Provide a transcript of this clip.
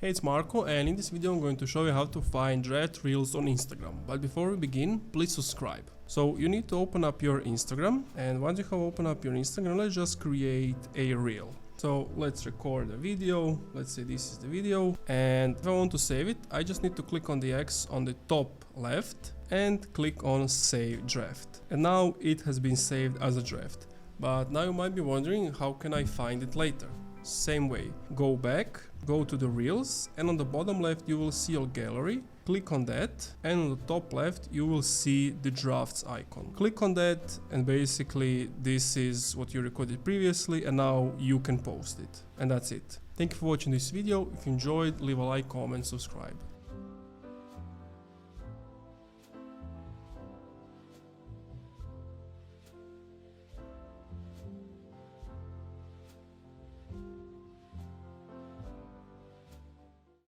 Hey, it's Marco, and in this video I'm going to show you how to find draft reels on Instagram. But before we begin, please subscribe. So you need to open up your Instagram, and once you have opened up your Instagram, let's just create a reel. So let's record a video. Let's say this is the video, and if I want to save it, I just need to click on the X on the top left and click on Save Draft. And now it has been saved as a draft. But now you might be wondering, how can I find it later? Same way, go back, go to the reels, and on the bottom left you will see your gallery. Click on that, and on the top left you will see the drafts icon. Click on that, and basically this is what you recorded previously, and now you can post it. And that's it. Thank you for watching this video. If you enjoyed, leave a like, comment, subscribe.